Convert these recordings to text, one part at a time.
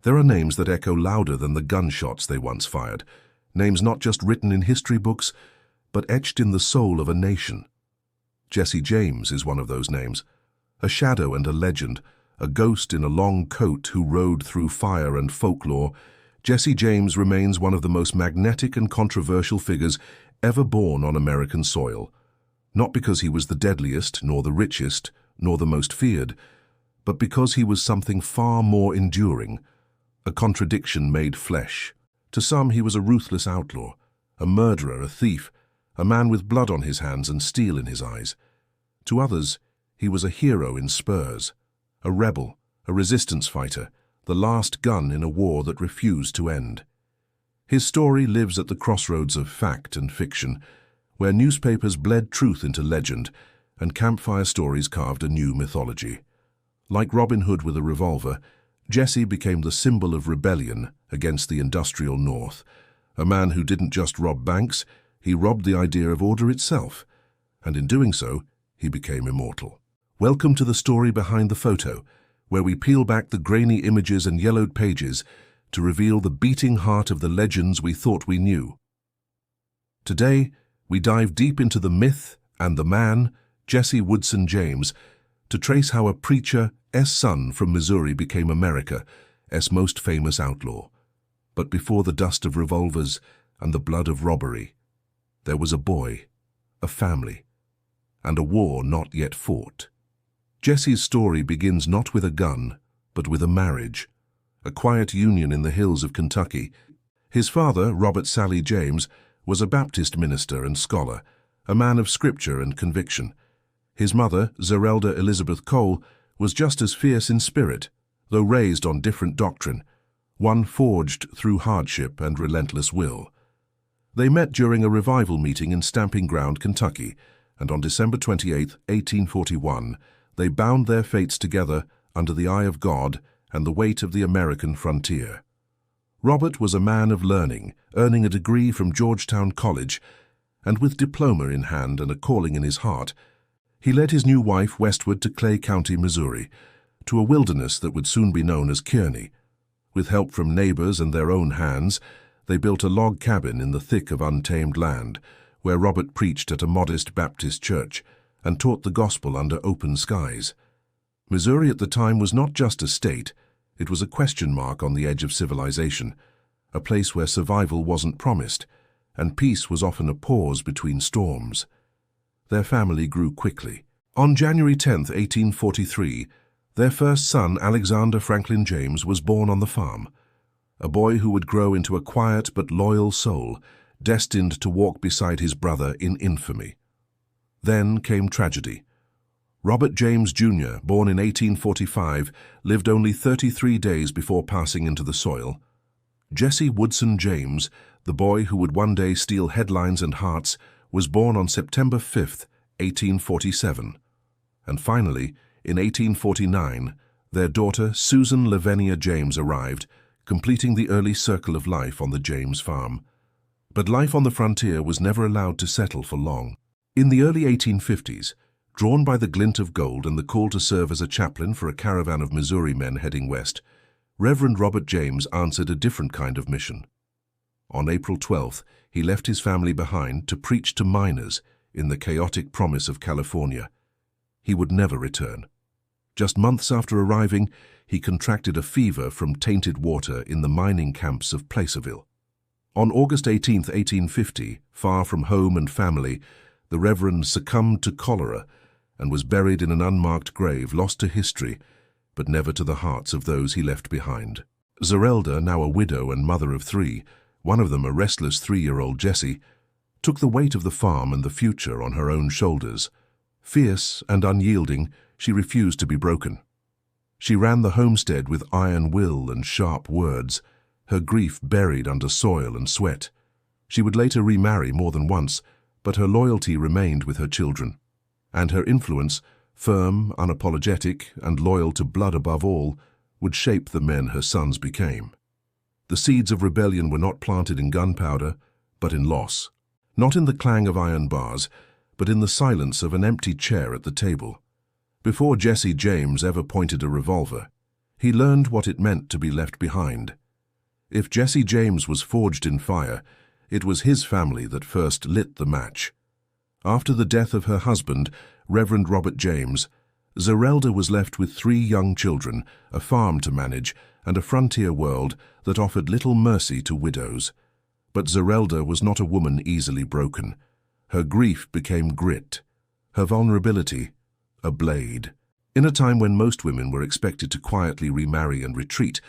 There are names that echo louder than the gunshots they once fired, names not just written in history books, but etched in the soul of a nation. Jesse James is one of those names, a shadow and a legend, a ghost in a long coat who rode through fire and folklore. Jesse James remains one of the most magnetic and controversial figures ever born on American soil, not because he was the deadliest, nor the richest, nor the most feared, but because he was something far more enduring, a contradiction made flesh. To some, he was a ruthless outlaw, a murderer, a thief, a man with blood on his hands and steel in his eyes. To others, he was a hero in spurs, a rebel, a resistance fighter, the last gun in a war that refused to end. His story lives at the crossroads of fact and fiction, where newspapers bled truth into legend and campfire stories carved a new mythology. Like Robin Hood with a revolver, Jesse became the symbol of rebellion against the industrial North, a man who didn't just rob banks, he robbed the idea of order itself, and in doing so, he became immortal. Welcome to the story behind the photo, where we peel back the grainy images and yellowed pages to reveal the beating heart of the legends we thought we knew. Today, we dive deep into the myth and the man, Jesse Woodson James, to trace how a preacher's son from Missouri became America's most famous outlaw. But before the dust of revolvers and the blood of robbery, there was a boy, a family, and a war not yet fought. Jesse's story begins not with a gun, but with a marriage, a quiet union in the hills of Kentucky. His father, Robert Sally James, was a Baptist minister and scholar, a man of scripture and conviction. His mother, Zerelda Elizabeth Cole, was just as fierce in spirit, though raised on different doctrine, one forged through hardship and relentless will. They met during a revival meeting in Stamping Ground, Kentucky, and on December 28, 1841, they bound their fates together under the eye of God and the weight of the American frontier. Robert was a man of learning, earning a degree from Georgetown College, and with diploma in hand and a calling in his heart, he led his new wife westward to Clay County, Missouri, to a wilderness that would soon be known as Kearney. With help from neighbors and their own hands, they built a log cabin in the thick of untamed land, where Robert preached at a modest Baptist church and taught the gospel under open skies. Missouri at the time was not just a state, it was a question mark on the edge of civilization, a place where survival wasn't promised, and peace was often a pause between storms. Their family grew quickly. On January 10, 1843, their first son, Alexander Franklin James, was born on the farm, a boy who would grow into a quiet but loyal soul, destined to walk beside his brother in infamy. Then came tragedy. Robert James Jr., born in 1845, lived only 33 days before passing into the soil. Jesse Woodson James, the boy who would one day steal headlines and hearts, was born on September 5, 1847. And finally, in 1849, their daughter Susan Lavinia James arrived, completing the early circle of life on the James farm. But life on the frontier was never allowed to settle for long. In the early 1850s, drawn by the glint of gold and the call to serve as a chaplain for a caravan of Missouri men heading west, Reverend Robert James answered a different kind of mission. On April 12th, he left his family behind to preach to miners in the chaotic promise of California. He would never return. Just months after arriving, he contracted a fever from tainted water in the mining camps of Placerville. On August 18, 1850, far from home and family, the Reverend succumbed to cholera and was buried in an unmarked grave, lost to history, but never to the hearts of those he left behind. Zerelda, now a widow and mother of 3, one of them a restless 3-year-old Jesse, took the weight of the farm and the future on her own shoulders. Fierce and unyielding, she refused to be broken. She ran the homestead with iron will and sharp words, her grief buried under soil and sweat. She would later remarry more than once, but her loyalty remained with her children, and her influence, firm, unapologetic, and loyal to blood above all, would shape the men her sons became. The seeds of rebellion were not planted in gunpowder, but in loss. Not in the clang of iron bars, but in the silence of an empty chair at the table. Before Jesse James ever pointed a revolver, He learned what it meant to be left behind. If Jesse James was forged in fire, it was his family that first lit the match. After the death of her husband, Reverend Robert James, Zerelda was left with 3 young children, a farm to manage, and a frontier world that offered little mercy to widows. But Zerelda was not a woman easily broken. Her grief became grit, her vulnerability a blade. In a time when most women were expected to quietly remarry and retreat,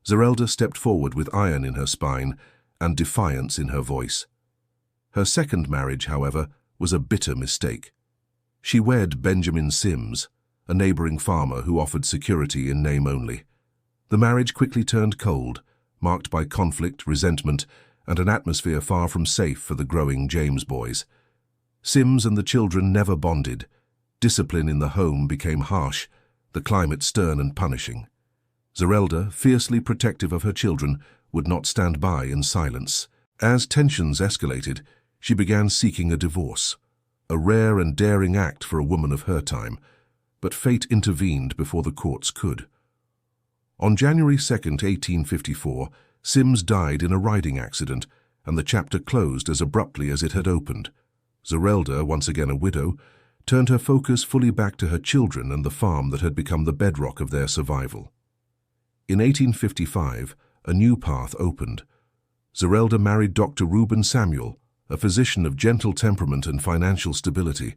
Zerelda stepped forward with iron in her spine and defiance in her voice. Her second marriage, however, was a bitter mistake. She wed Benjamin Sims, a neighboring farmer who offered security in name only. The marriage quickly turned cold, marked by conflict, resentment, and an atmosphere far from safe for the growing James boys. Sims and the children never bonded. Discipline in the home became harsh, the climate stern and punishing. Zerelda, fiercely protective of her children, would not stand by in silence. As tensions escalated, she began seeking a divorce, a rare and daring act for a woman of her time, but fate intervened before the courts could. On January 2, 1854, Sims died in a riding accident, and the chapter closed as abruptly as it had opened. Zerelda, once again a widow, turned her focus fully back to her children and the farm that had become the bedrock of their survival. In 1855, a new path opened. Zerelda married Dr. Reuben Samuel, a physician of gentle temperament and financial stability.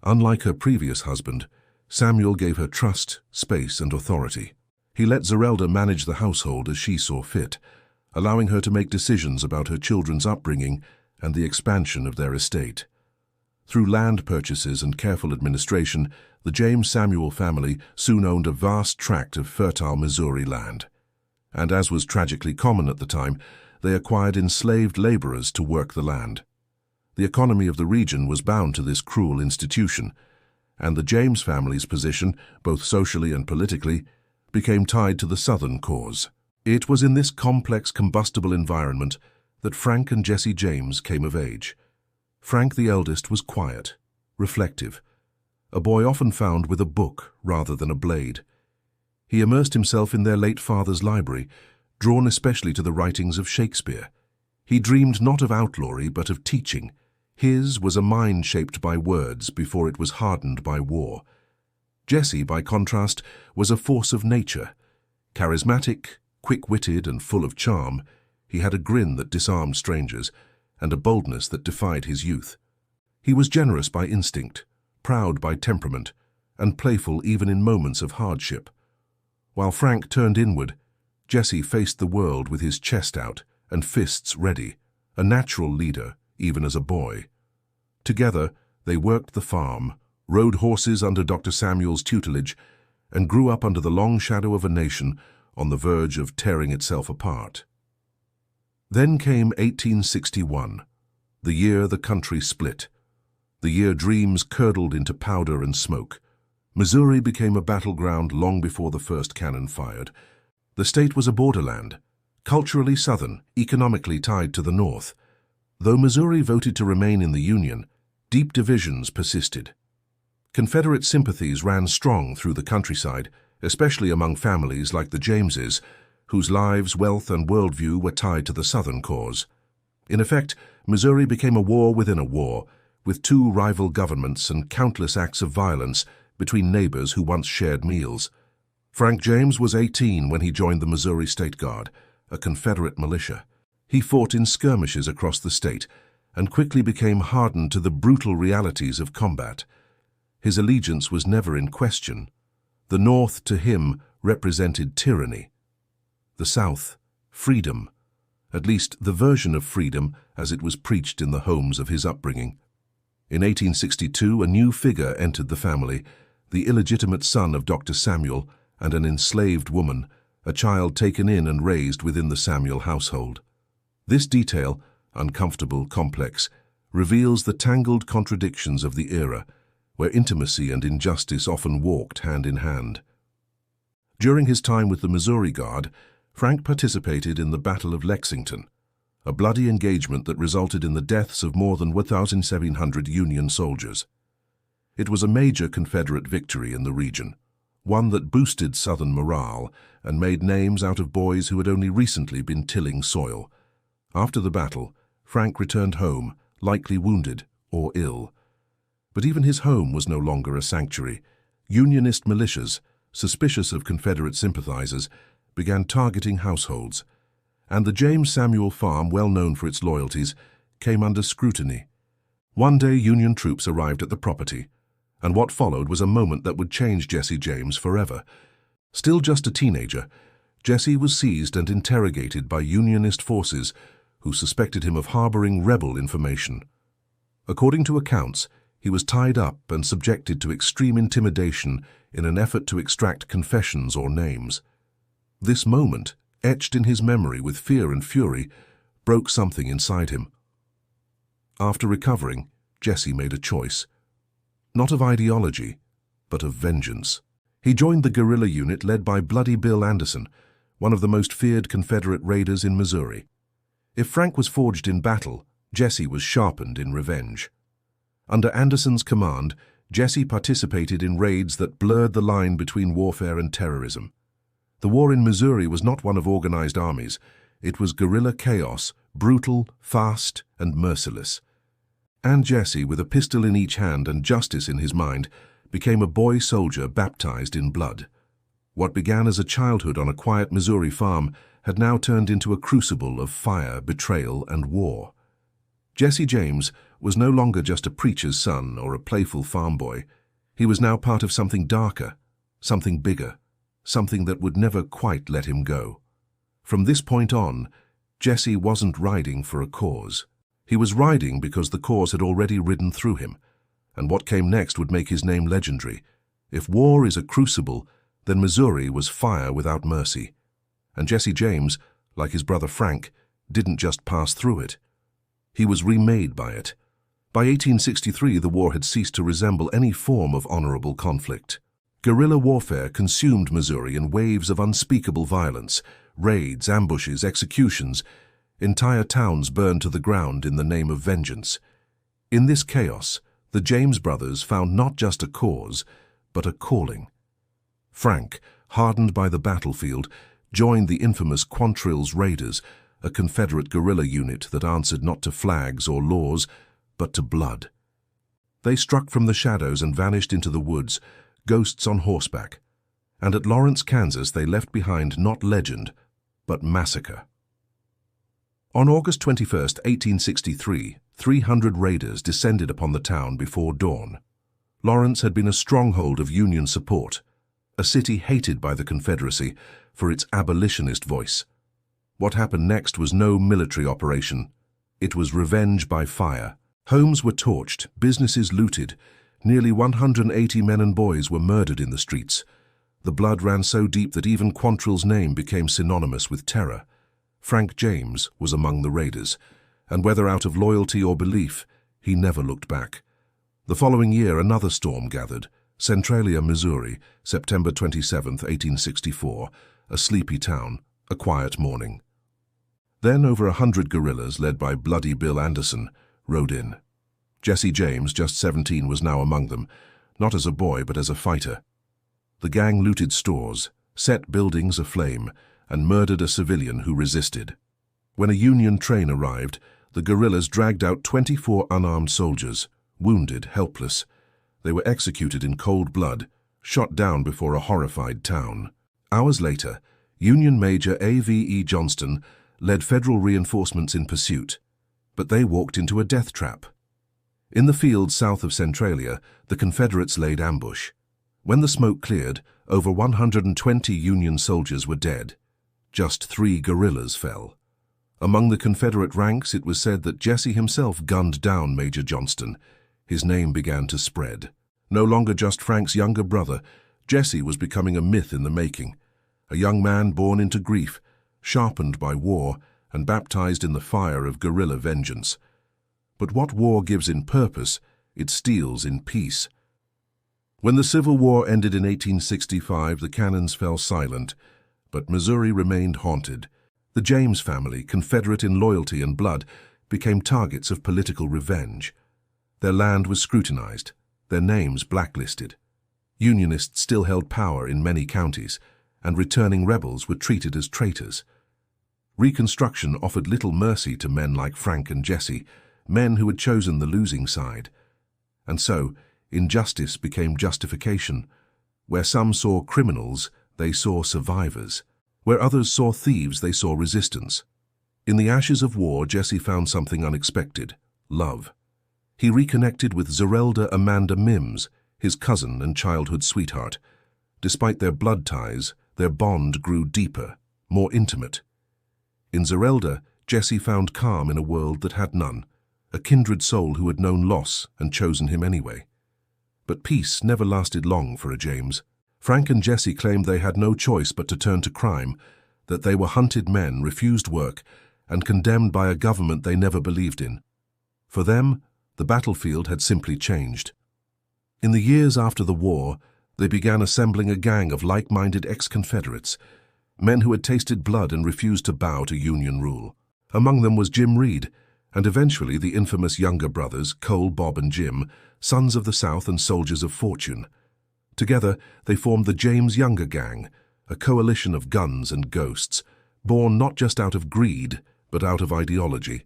Unlike her previous husband, Samuel gave her trust, space, and authority. He let Zerelda manage the household as she saw fit, allowing her to make decisions about her children's upbringing and the expansion of their estate. Through land purchases and careful administration, the James Samuel family soon owned a vast tract of fertile Missouri land. And as was tragically common at the time, they acquired enslaved laborers to work the land. The economy of the region was bound to this cruel institution, and the James family's position, both socially and politically, became tied to the Southern cause. It was in this complex combustible environment that Frank and Jesse James came of age. Frank, the eldest, was quiet, reflective, a boy often found with a book rather than a blade. He immersed himself in their late father's library, drawn especially to the writings of Shakespeare. He dreamed not of outlawry but of teaching. His was a mind shaped by words before it was hardened by war. Jesse, by contrast, was a force of nature. Charismatic, quick-witted, and full of charm, he had a grin that disarmed strangers, and a boldness that defied his youth. He was generous by instinct, proud by temperament, and playful even in moments of hardship. While Frank turned inward, Jesse faced the world with his chest out and fists ready, a natural leader, even as a boy. Together, they worked the farm, rode horses under Dr. Samuel's tutelage, and grew up under the long shadow of a nation on the verge of tearing itself apart. Then came 1861, the year the country split, the year dreams curdled into powder and smoke. Missouri became a battleground long before the first cannon fired. The state was a borderland, culturally Southern, economically tied to the North. Though Missouri voted to remain in the Union, deep divisions persisted. Confederate sympathies ran strong through the countryside, especially among families like the Jameses, whose lives, wealth, and worldview were tied to the Southern cause. In effect, Missouri became a war within a war, with 2 rival governments and countless acts of violence between neighbors who once shared meals. Frank James was 18 when he joined the Missouri State Guard, a Confederate militia. He fought in skirmishes across the state and quickly became hardened to the brutal realities of combat. His allegiance was never in question. The North, to him, represented tyranny. The South, freedom, at least the version of freedom as it was preached in the homes of his upbringing. In 1862, a new figure entered the family, the illegitimate son of Dr. Samuel and an enslaved woman, a child taken in and raised within the Samuel household. This detail, uncomfortable, complex, reveals the tangled contradictions of the era, where intimacy and injustice often walked hand in hand. During his time with the Missouri Guard, Frank participated in the Battle of Lexington, a bloody engagement that resulted in the deaths of more than 1,700 Union soldiers. It was a major Confederate victory in the region, one that boosted Southern morale and made names out of boys who had only recently been tilling soil. After the battle, Frank returned home, likely wounded or ill. But even his home was no longer a sanctuary. Unionist militias, suspicious of Confederate sympathizers, began targeting households, and the James Samuel farm, well known for its loyalties, came under scrutiny. One day Union troops arrived at the property, and what followed was a moment that would change Jesse James forever. Still just a teenager, Jesse was seized and interrogated by Unionist forces who suspected him of harboring rebel information. According to accounts, he was tied up and subjected to extreme intimidation in an effort to extract confessions or names. This moment, etched in his memory with fear and fury, broke something inside him. After recovering, Jesse made a choice. Not of ideology, but of vengeance. He joined the guerrilla unit led by Bloody Bill Anderson, one of the most feared Confederate raiders in Missouri. If Frank was forged in battle, Jesse was sharpened in revenge. Under Anderson's command, Jesse participated in raids that blurred the line between warfare and terrorism. The war in Missouri was not one of organized armies. It was guerrilla chaos, brutal, fast, and merciless. And Jesse, with a pistol in each hand and justice in his mind, became a boy soldier baptized in blood. What began as a childhood on a quiet Missouri farm had now turned into a crucible of fire, betrayal, and war. Jesse James was no longer just a preacher's son or a playful farm boy. He was now part of something darker, something bigger, something that would never quite let him go. From this point on, Jesse wasn't riding for a cause. He was riding because the cause had already ridden through him, and what came next would make his name legendary. If war is a crucible, then Missouri was fire without mercy. And Jesse James, like his brother Frank, didn't just pass through it. He was remade by it. By 1863, the war had ceased to resemble any form of honorable conflict. Guerrilla warfare consumed Missouri in waves of unspeakable violence, raids, ambushes, executions. Entire towns burned to the ground in the name of vengeance. In this chaos, the James brothers found not just a cause, but a calling. Frank, hardened by the battlefield, joined the infamous Quantrill's Raiders, a Confederate guerrilla unit that answered not to flags or laws, but to blood. They struck from the shadows and vanished into the woods, ghosts on horseback. And at Lawrence, Kansas, they left behind not legend, but massacre. On August 21, 1863, 300 raiders descended upon the town before dawn. Lawrence had been a stronghold of Union support, a city hated by the Confederacy for its abolitionist voice. What happened next was no military operation. It was revenge by fire. Homes were torched, businesses looted. Nearly 180 men and boys were murdered in the streets. The blood ran so deep that even Quantrill's name became synonymous with terror. Frank James was among the raiders, and whether out of loyalty or belief, he never looked back. The following year, another storm gathered. Centralia, Missouri, September 27, 1864, a sleepy town, a quiet morning. Then over 100 guerrillas, led by Bloody Bill Anderson, rode in. Jesse James, just 17, was now among them, not as a boy but as a fighter. The gang looted stores, set buildings aflame, and murdered a civilian who resisted. When a Union train arrived, the guerrillas dragged out 24 unarmed soldiers, wounded, helpless. They were executed in cold blood, shot down before a horrified town. Hours later, Union Major A.V.E. Johnston led federal reinforcements in pursuit, but they walked into a death trap. In the fields south of Centralia, the Confederates laid ambush. When the smoke cleared, over 120 Union soldiers were dead. Just 3 guerrillas fell. Among the Confederate ranks, it was said that Jesse himself gunned down Major Johnston. His name began to spread. No longer just Frank's younger brother, Jesse was becoming a myth in the making. A young man born into grief, sharpened by war, and baptized in the fire of guerrilla vengeance. But what war gives in purpose, it steals in peace. When the Civil War ended in 1865, the cannons fell silent, but Missouri remained haunted. The James family, Confederate in loyalty and blood, became targets of political revenge. Their land was scrutinized, their names blacklisted. Unionists still held power in many counties, and returning rebels were treated as traitors. Reconstruction offered little mercy to men like Frank and Jesse, men who had chosen the losing side. And so, injustice became justification. Where some saw criminals, they saw survivors. Where others saw thieves, they saw resistance. In the ashes of war, Jesse found something unexpected: love. He reconnected with Zerelda Amanda Mims, his cousin and childhood sweetheart. Despite their blood ties, their bond grew deeper, more intimate. In Zerelda, Jesse found calm in a world that had none, a kindred soul who had known loss and chosen him anyway. But peace never lasted long for a James. Frank and Jesse claimed they had no choice but to turn to crime, that they were hunted men, refused work, and condemned by a government they never believed in. For them, the battlefield had simply changed. In the years after the war, they began assembling a gang of like-minded ex-Confederates, men who had tasted blood and refused to bow to Union rule. Among them was Jim Reed, and eventually the infamous younger brothers, Cole, Bob, and Jim, sons of the South and soldiers of fortune. Together, they formed the James Younger Gang, a coalition of guns and ghosts, born not just out of greed, but out of ideology.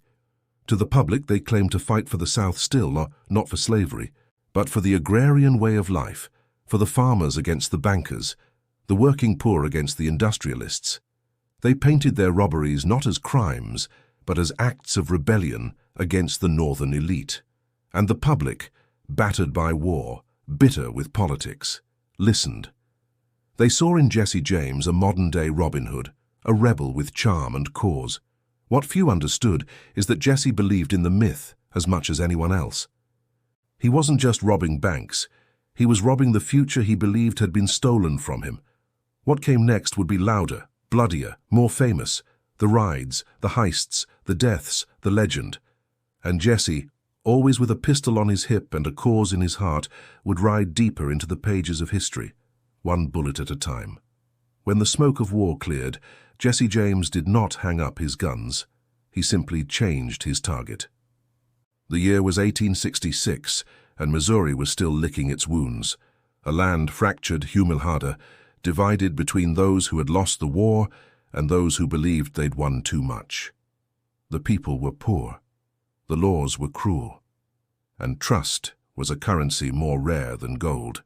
To the public, they claimed to fight for the South still, not for slavery, but for the agrarian way of life, for the farmers against the bankers, the working poor against the industrialists. They painted their robberies not as crimes, but as acts of rebellion against the northern elite. And the public, battered by war, bitter with politics, listened. They saw in Jesse James a modern-day Robin Hood, a rebel with charm and cause. What few understood is that Jesse believed in the myth as much as anyone else. He wasn't just robbing banks, he was robbing the future he believed had been stolen from him. What came next would be louder, bloodier, more famous: the rides, the heists, the deaths, the legend. And Jesse, always with a pistol on his hip and a cause in his heart, would ride deeper into the pages of history, one bullet at a time. When the smoke of war cleared, Jesse James did not hang up his guns. He simply changed his target. The year was 1866, and Missouri was still licking its wounds. A land fractured humilhada, divided between those who had lost the war and those who believed they'd won too much. The people were poor. The laws were cruel. And trust was a currency more rare than gold.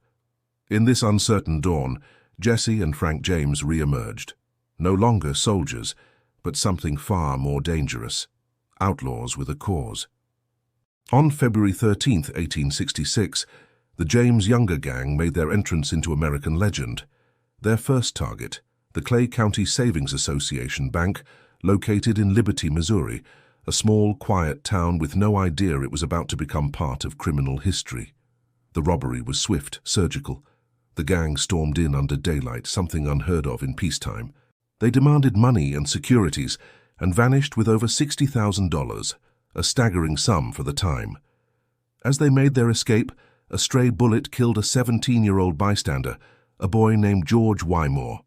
In this uncertain dawn, Jesse and Frank James re-emerged. No longer soldiers, but something far more dangerous: outlaws with a cause. On February 13, 1866, the James Younger Gang made their entrance into American legend. Their first target, the Clay County Savings Association Bank, located in Liberty, Missouri, a small, quiet town with no idea it was about to become part of criminal history. The robbery was swift, surgical. The gang stormed in under daylight, something unheard of in peacetime. They demanded money and securities and vanished with over $60,000, a staggering sum for the time. As they made their escape, a stray bullet killed a 17-year-old bystander, a boy named George Wymore.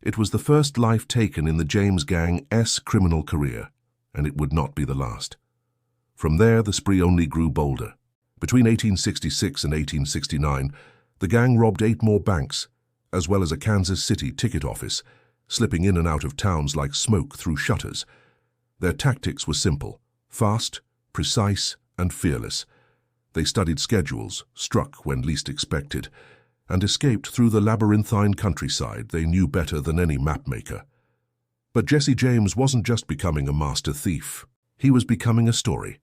It was the first life taken in the James Gang's criminal career, and it would not be the last. From there, the spree only grew bolder. Between 1866 and 1869, the gang robbed 8 more banks, as well as a Kansas City ticket office, slipping in and out of towns like smoke through shutters. Their tactics were simple: fast, precise, and fearless. They studied schedules, struck when least expected, and escaped through the labyrinthine countryside they knew better than any mapmaker. But Jesse James wasn't just becoming a master thief. He was becoming a story.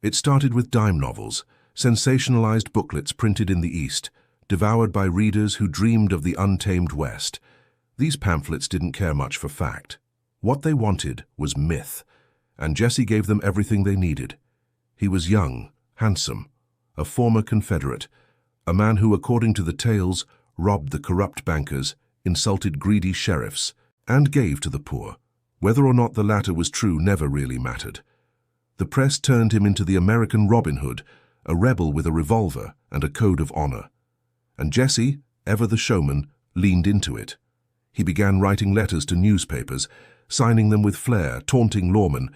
It started with dime novels, sensationalized booklets printed in the East, devoured by readers who dreamed of the untamed West. These pamphlets didn't care much for fact. What they wanted was myth, and Jesse gave them everything they needed. He was young, handsome, a former Confederate, a man who, according to the tales, robbed the corrupt bankers, insulted greedy sheriffs, and gave to the poor. Whether or not the latter was true never really mattered. The press turned him into the American Robin Hood, a rebel with a revolver and a code of honor. And Jesse, ever the showman, leaned into it. He began writing letters to newspapers, signing them with flair, taunting lawmen,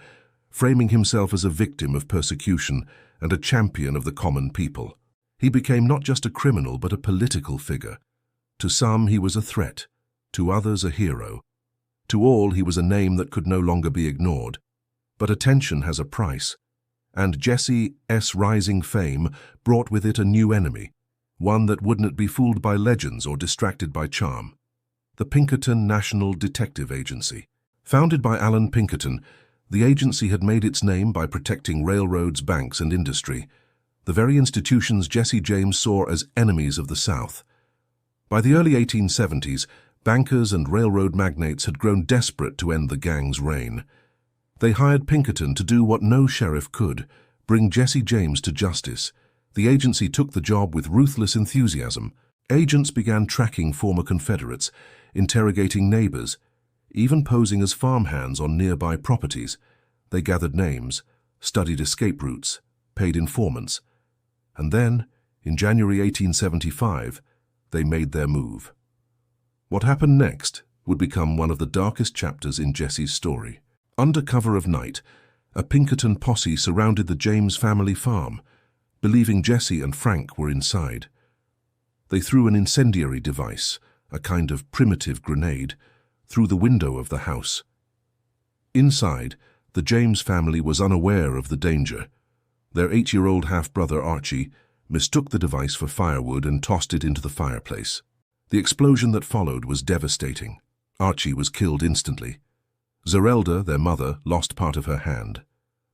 framing himself as a victim of persecution and a champion of the common people. He became not just a criminal but a political figure. To some he was a threat, to others a hero. To all he was a name that could no longer be ignored. But attention has a price, and Jesse's rising fame brought with it a new enemy, one that wouldn't be fooled by legends or distracted by charm. The Pinkerton National Detective Agency. Founded by Alan Pinkerton, the agency had made its name by protecting railroads, banks, and industry, the very institutions Jesse James saw as enemies of the South. By the early 1870s, bankers and railroad magnates had grown desperate to end the gang's reign. They hired Pinkerton to do what no sheriff could, bring Jesse James to justice. The agency took the job with ruthless enthusiasm. Agents began tracking former Confederates, interrogating neighbors, even posing as farmhands on nearby properties. They gathered names, studied escape routes, paid informants. And then, in January 1875, they made their move. What happened next would become one of the darkest chapters in Jesse's story. Under cover of night, a Pinkerton posse surrounded the James family farm, believing Jesse and Frank were inside. They threw an incendiary device, a kind of primitive grenade, through the window of the house. Inside, the James family was unaware of the danger. Their 8-year-old half-brother Archie mistook the device for firewood and tossed it into the fireplace. The explosion that followed was devastating. Archie was killed instantly. Zerelda, their mother, lost part of her hand.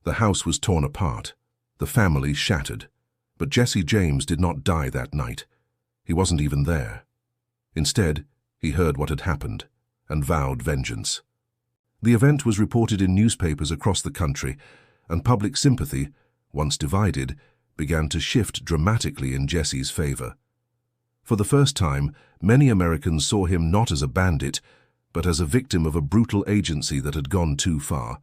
The house was torn apart. The family shattered. But Jesse James did not die that night. He wasn't even there. Instead, he heard what had happened and vowed vengeance. The event was reported in newspapers across the country, and public sympathy, once divided, began to shift dramatically in Jesse's favor. For the first time, many Americans saw him not as a bandit, but as a victim of a brutal agency that had gone too far.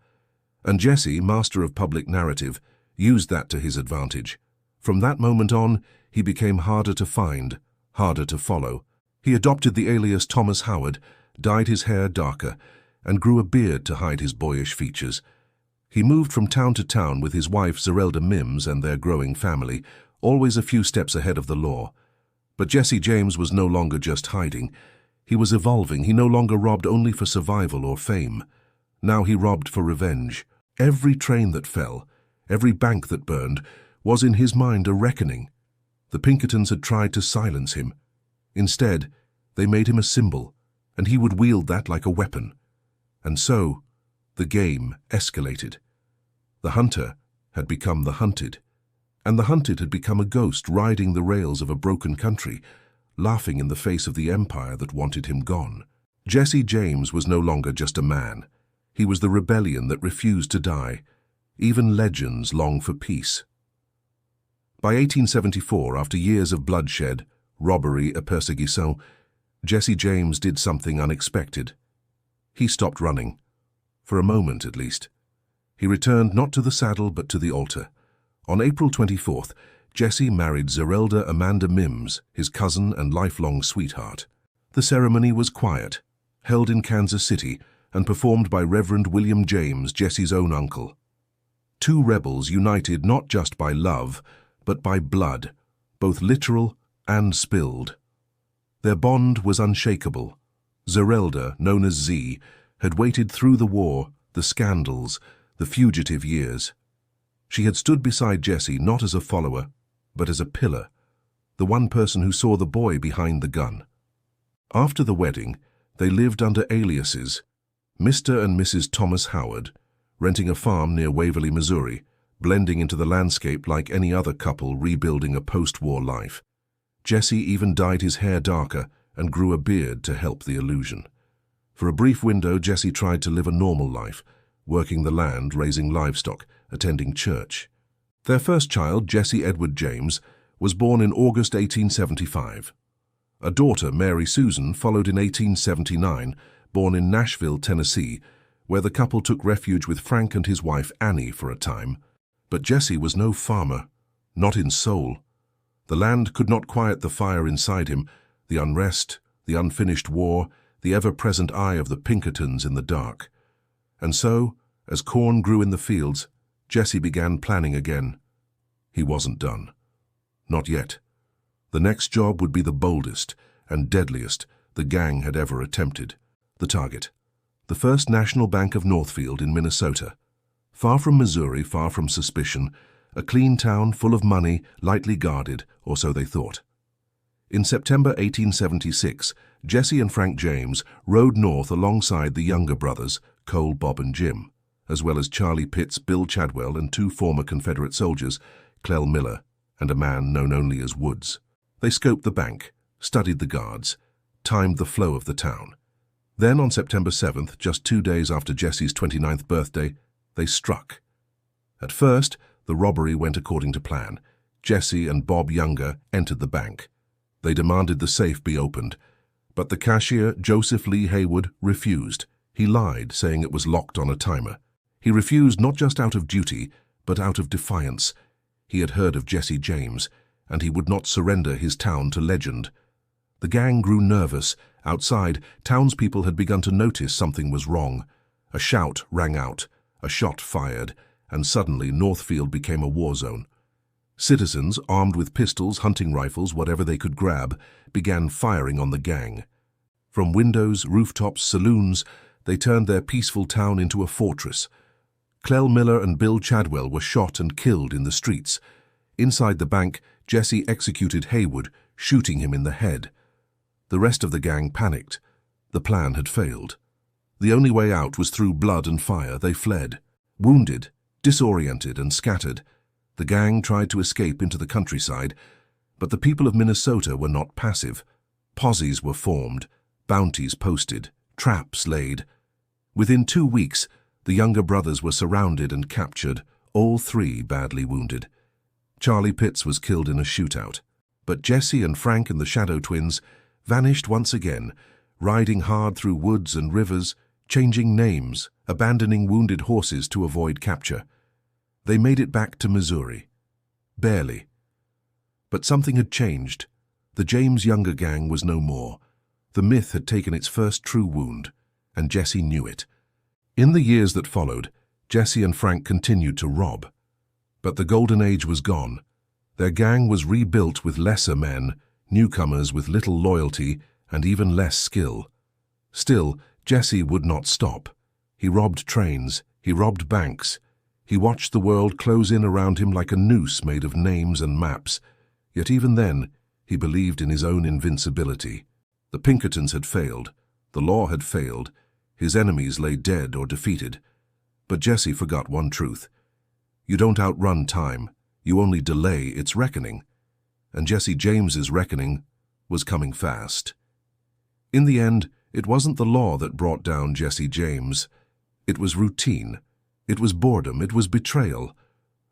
And Jesse, master of public narrative, used that to his advantage. From that moment on, he became harder to find, harder to follow. He adopted the alias Thomas Howard, dyed his hair darker, and grew a beard to hide his boyish features. He moved from town to town with his wife Zerelda Mims and their growing family, always a few steps ahead of the law. But Jesse James was no longer just hiding. He was evolving. He no longer robbed only for survival or fame. Now he robbed for revenge. Every train that fell, every bank that burned, was in his mind a reckoning. The Pinkertons had tried to silence him. Instead, they made him a symbol, and he would wield that like a weapon. And so, the game escalated. The hunter had become the hunted, and the hunted had become a ghost riding the rails of a broken country, laughing in the face of the empire that wanted him gone. Jesse James was no longer just a man. He was the rebellion that refused to die. Even legends long for peace. By 1874, after years of bloodshed, robbery, et persecution, Jesse James did something unexpected. He stopped running. For a moment, at least. He returned not to the saddle, but to the altar. On April 24th, Jesse married Zerelda Amanda Mims, his cousin and lifelong sweetheart. The ceremony was quiet, held in Kansas City, and performed by Reverend William James, Jesse's own uncle. Two rebels united not just by love, but by blood, both literal and spilled. Their bond was unshakable. Zerelda, known as Z, had waited through the war, the scandals, the fugitive years. She had stood beside Jesse not as a follower, but as a pillar, the one person who saw the boy behind the gun. After the wedding, they lived under aliases, Mr. and Mrs. Thomas Howard, renting a farm near Waverly, Missouri, blending into the landscape like any other couple rebuilding a post-war life. Jesse even dyed his hair darker and grew a beard to help the illusion. For a brief window, Jesse tried to live a normal life, working the land, raising livestock, attending church. Their first child, Jesse Edward James, was born in August 1875. A daughter, Mary Susan, followed in 1879, born in Nashville, Tennessee, where the couple took refuge with Frank and his wife Annie for a time. But Jesse was no farmer, not in soul. The land could not quiet the fire inside him, the unrest, the unfinished war, the ever-present eye of the Pinkertons in the dark. And so, as corn grew in the fields, Jesse began planning again. He wasn't done. Not yet. The next job would be the boldest and deadliest the gang had ever attempted. The target: the First National Bank of Northfield in Minnesota. Far from Missouri, far from suspicion, a clean town full of money, lightly guarded, or so they thought. In September 1876, Jesse and Frank James rode north alongside the younger brothers, Cole, Bob, and Jim, as well as Charlie Pitts, Bill Chadwell, and two former Confederate soldiers, Clell Miller, and a man known only as Woods. They scoped the bank, studied the guards, timed the flow of the town. Then on September 7th, just 2 days after Jesse's 29th birthday, they struck. At first, the robbery went according to plan. Jesse and Bob Younger entered the bank. They demanded the safe be opened, but the cashier, Joseph Lee Haywood, refused. He lied, saying it was locked on a timer. He refused not just out of duty, but out of defiance. He had heard of Jesse James, and he would not surrender his town to legend. The gang grew nervous. Outside, townspeople had begun to notice something was wrong. A shout rang out, a shot fired, and suddenly Northfield became a war zone. Citizens, armed with pistols, hunting rifles, whatever they could grab, began firing on the gang. From windows, rooftops, saloons, they turned their peaceful town into a fortress. Clell Miller and Bill Chadwell were shot and killed in the streets. Inside the bank, Jesse executed Haywood, shooting him in the head. The rest of the gang panicked. The plan had failed. The only way out was through blood and fire. They fled. Wounded, disoriented, and scattered, the gang tried to escape into the countryside, but the people of Minnesota were not passive. Posses were formed, bounties posted, traps laid. Within 2 weeks, the younger brothers were surrounded and captured, all three badly wounded. Charlie Pitts was killed in a shootout, but Jesse and Frank and the Shadow Twins vanished once again, riding hard through woods and rivers, changing names, abandoning wounded horses to avoid capture. They made it back to Missouri. Barely. But something had changed. The James Younger gang was no more. The myth had taken its first true wound, and Jesse knew it. In the years that followed, Jesse and Frank continued to rob. But the golden age was gone. Their gang was rebuilt with lesser men, newcomers with little loyalty and even less skill. Still, Jesse would not stop. He robbed trains, he robbed banks. He watched the world close in around him like a noose made of names and maps. Yet even then, he believed in his own invincibility. The Pinkertons had failed. The law had failed. His enemies lay dead or defeated. But Jesse forgot one truth. You don't outrun time. You only delay its reckoning. And Jesse James's reckoning was coming fast. In the end, it wasn't the law that brought down Jesse James. It was routine. It was boredom. It was betrayal.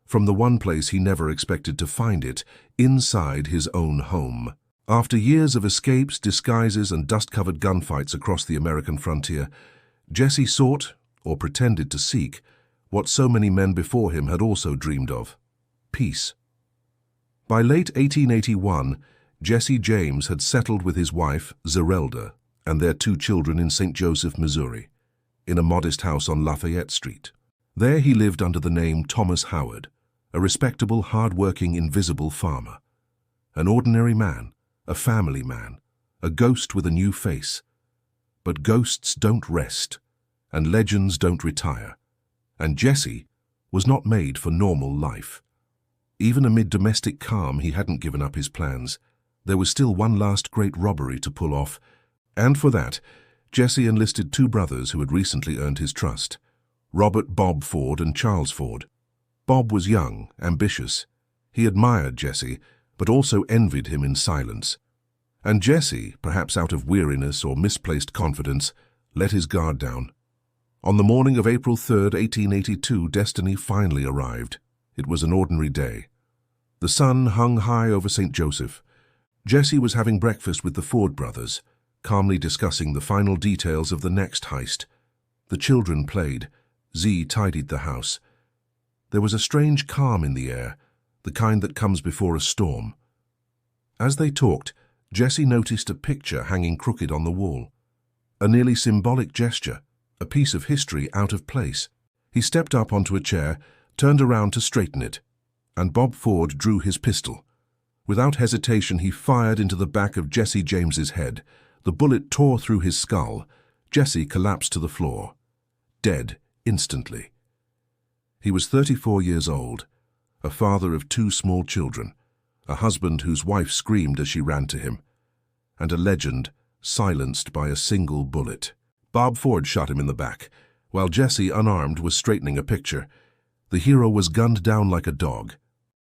From the one place he never expected to find it, inside his own home. After years of escapes, disguises, and dust-covered gunfights across the American frontier, Jesse sought, or pretended to seek, what so many men before him had also dreamed of: peace. By late 1881, Jesse James had settled with his wife, Zerelda, and their 2 children in St. Joseph, Missouri, in a modest house on Lafayette Street. There he lived under the name Thomas Howard, a respectable, hard-working, invisible farmer. An ordinary man, a family man, a ghost with a new face. But ghosts don't rest, and legends don't retire, and Jesse was not made for normal life. Even amid domestic calm, he hadn't given up his plans. There was still one last great robbery to pull off, and for that, Jesse enlisted 2 brothers who had recently earned his trust: Robert Bob Ford and Charles Ford. Bob was young, ambitious. He admired Jesse, but also envied him in silence. And Jesse, perhaps out of weariness or misplaced confidence, let his guard down. On the morning of April 3rd, 1882, destiny finally arrived. It was an ordinary day. The sun hung high over St. Joseph. Jesse was having breakfast with the Ford brothers, calmly discussing the final details of the next heist. The children played. Z tidied the house. There was a strange calm in the air, the kind that comes before a storm. As they talked, Jesse noticed a picture hanging crooked on the wall. A nearly symbolic gesture, a piece of history out of place. He stepped up onto a chair, turned around to straighten it, and Bob Ford drew his pistol. Without hesitation, he fired into the back of Jesse James's head. The bullet tore through his skull. Jesse collapsed to the floor, dead instantly. He was 34 years old, a father of 2 small children, a husband whose wife screamed as she ran to him, and a legend silenced by a single bullet. Bob Ford shot him in the back, while Jesse, unarmed, was straightening a picture. The hero was gunned down like a dog.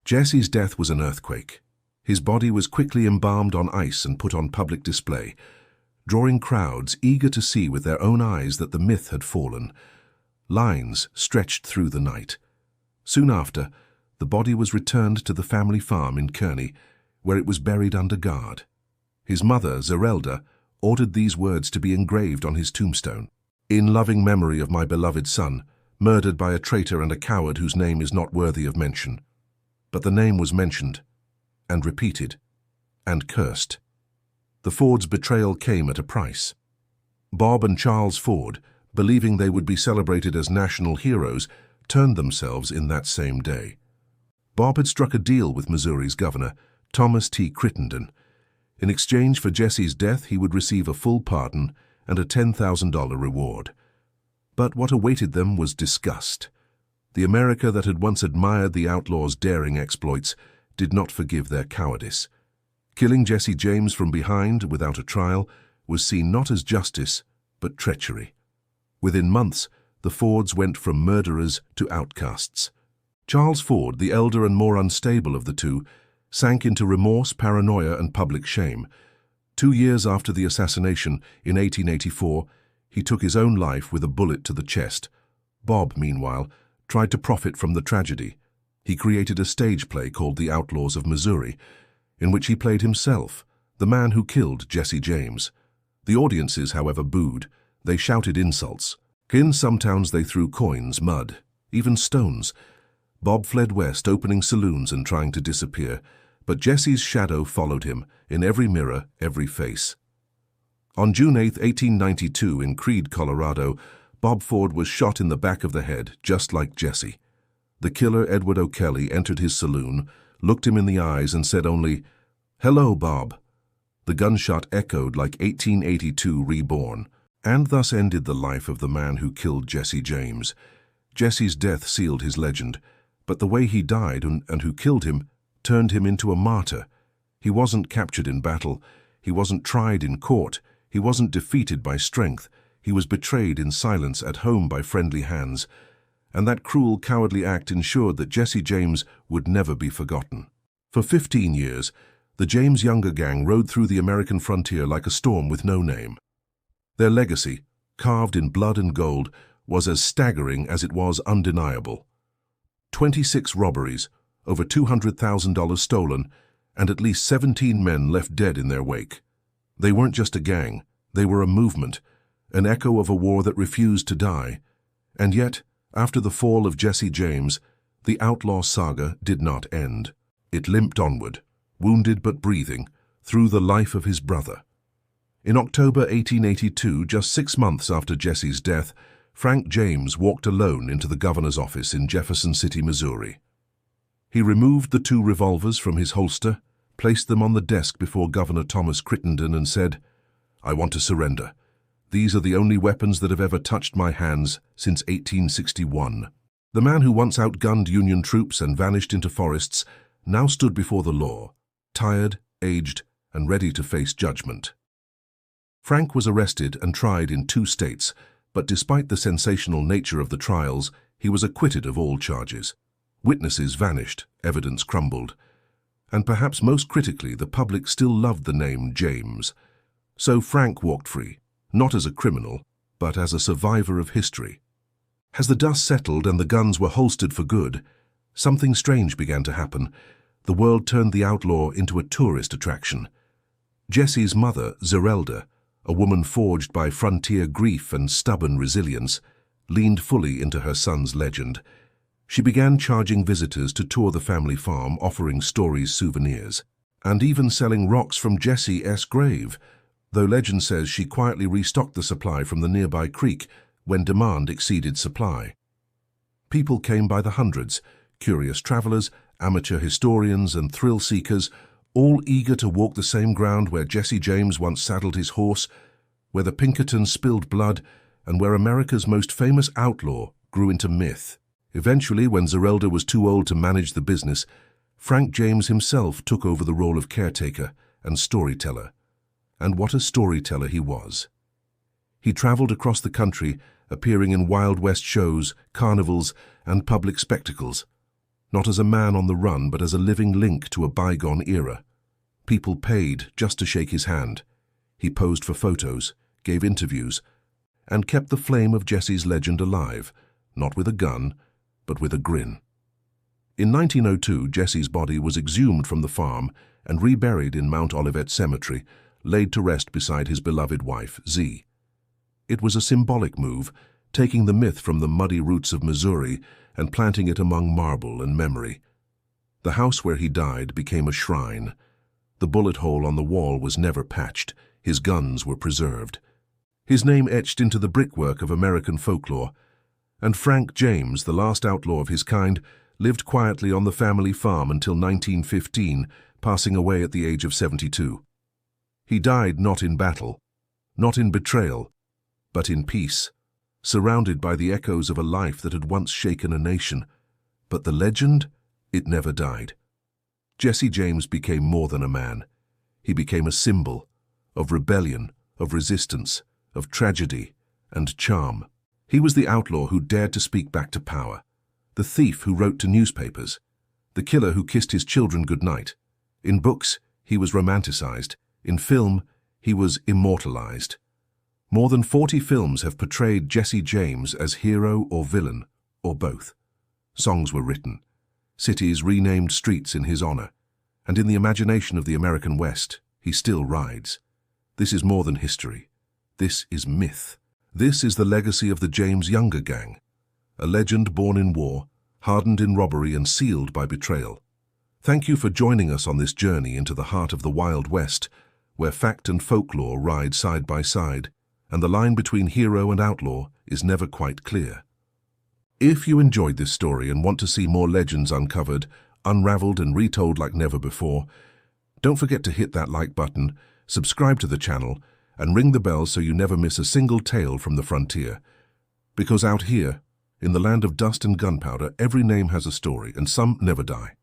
Jesse's death was an earthquake. His body was quickly embalmed on ice and put on public display, drawing crowds eager to see with their own eyes that the myth had fallen. Lines stretched through the night. Soon after, the body was returned to the family farm in Kearney, where it was buried under guard. His mother, Zerelda, ordered these words to be engraved on his tombstone: "In loving memory of my beloved son, murdered by a traitor and a coward whose name is not worthy of mention." But the name was mentioned, and repeated, and cursed. The Fords' betrayal came at a price. Bob and Charles Ford, believing they would be celebrated as national heroes, turned themselves in that same day. Bob had struck a deal with Missouri's governor, Thomas T. Crittenden. In exchange for Jesse's death, he would receive a full pardon and a $10,000 reward. But what awaited them was disgust. The America that had once admired the outlaws' daring exploits did not forgive their cowardice. Killing Jesse James from behind without a trial was seen not as justice, but treachery. Within months, the Fords went from murderers to outcasts. Charles Ford, the elder and more unstable of the two, sank into remorse, paranoia, and public shame. 2 years after the assassination, in 1884, he took his own life with a bullet to the chest. Bob, meanwhile, tried to profit from the tragedy. He created a stage play called The Outlaws of Missouri, in which he played himself, the man who killed Jesse James. The audiences, however, booed. They shouted insults. In some towns they threw coins, mud, even stones. Bob fled west, opening saloons and trying to disappear, but Jesse's shadow followed him, in every mirror, every face. On June 8, 1892, in Creede, Colorado, Bob Ford was shot in the back of the head, just like Jesse. The killer, Edward O'Kelly, entered his saloon, looked him in the eyes, and said only, "Hello, Bob." The gunshot echoed like 1882 reborn, and thus ended the life of the man who killed Jesse James. Jesse's death sealed his legend, but the way he died and who killed him turned him into a martyr. He wasn't captured in battle. He wasn't tried in court. He wasn't defeated by strength. He was betrayed in silence at home by friendly hands. And that cruel, cowardly act ensured that Jesse James would never be forgotten. For 15 years, the James Younger gang rode through the American frontier like a storm with no name. Their legacy, carved in blood and gold, was as staggering as it was undeniable. 26 robberies, over $200,000 stolen, and at least 17 men left dead in their wake. They weren't just a gang, they were a movement, an echo of a war that refused to die. And yet, after the fall of Jesse James, the outlaw saga did not end. It limped onward, wounded but breathing, through the life of his brother. In October 1882, just 6 months after Jesse's death, Frank James walked alone into the governor's office in Jefferson City, Missouri. He removed the 2 revolvers from his holster, placed them on the desk before Governor Thomas Crittenden, and said, "I want to surrender. These are the only weapons that have ever touched my hands since 1861. The man who once outgunned Union troops and vanished into forests now stood before the law, tired, aged, and ready to face judgment. Frank was arrested and tried in 2 states, but despite the sensational nature of the trials, he was acquitted of all charges. Witnesses vanished, evidence crumbled, and perhaps most critically, the public still loved the name James. So Frank walked free, not as a criminal, but as a survivor of history. As the dust settled and the guns were holstered for good, something strange began to happen. The world turned the outlaw into a tourist attraction. Jesse's mother, Zerelda, a woman forged by frontier grief and stubborn resilience, leaned fully into her son's legend. She began charging visitors to tour the family farm, offering stories, souvenirs, and even selling rocks from Jesse's grave, though legend says she quietly restocked the supply from the nearby creek when demand exceeded supply. People came by the hundreds, curious travelers, amateur historians, and thrill seekers, all eager to walk the same ground where Jesse James once saddled his horse, where the Pinkertons spilled blood, and where America's most famous outlaw grew into myth. Eventually, when Zerelda was too old to manage the business, Frank James himself took over the role of caretaker and storyteller. And what a storyteller he was. He traveled across the country, appearing in Wild West shows, carnivals, and public spectacles, not as a man on the run, but as a living link to a bygone era. People paid just to shake his hand. He posed for photos, gave interviews, and kept the flame of Jesse's legend alive, not with a gun, but with a grin. In 1902, Jesse's body was exhumed from the farm and reburied in Mount Olivet Cemetery, laid to rest beside his beloved wife, Z. It was a symbolic move, taking the myth from the muddy roots of Missouri and planting it among marble and memory. The house where he died became a shrine. The bullet hole on the wall was never patched. His guns were preserved. His name etched into the brickwork of American folklore. And Frank James, the last outlaw of his kind, lived quietly on the family farm until 1915, passing away at the age of 72. He died not in battle, not in betrayal, but in peace, surrounded by the echoes of a life that had once shaken a nation. But the legend, it never died. Jesse James became more than a man. He became a symbol of rebellion, of resistance, of tragedy and charm. He was the outlaw who dared to speak back to power, the thief who wrote to newspapers, the killer who kissed his children goodnight. In books, he was romanticized. In film, he was immortalized. More than 40 films have portrayed Jesse James as hero or villain, or both. Songs were written. Cities renamed streets in his honor. And in the imagination of the American West, he still rides. This is more than history. This is myth. This is the legacy of the James Younger Gang, a legend born in war, hardened in robbery and sealed by betrayal. Thank you for joining us on this journey into the heart of the Wild West, where fact and folklore ride side by side, and the line between hero and outlaw is never quite clear. If you enjoyed this story and want to see more legends uncovered, unraveled and retold like never before, don't forget to hit that like button, subscribe to the channel, and ring the bell so you never miss a single tale from the frontier. Because out here, in the land of dust and gunpowder, every name has a story, and some never die.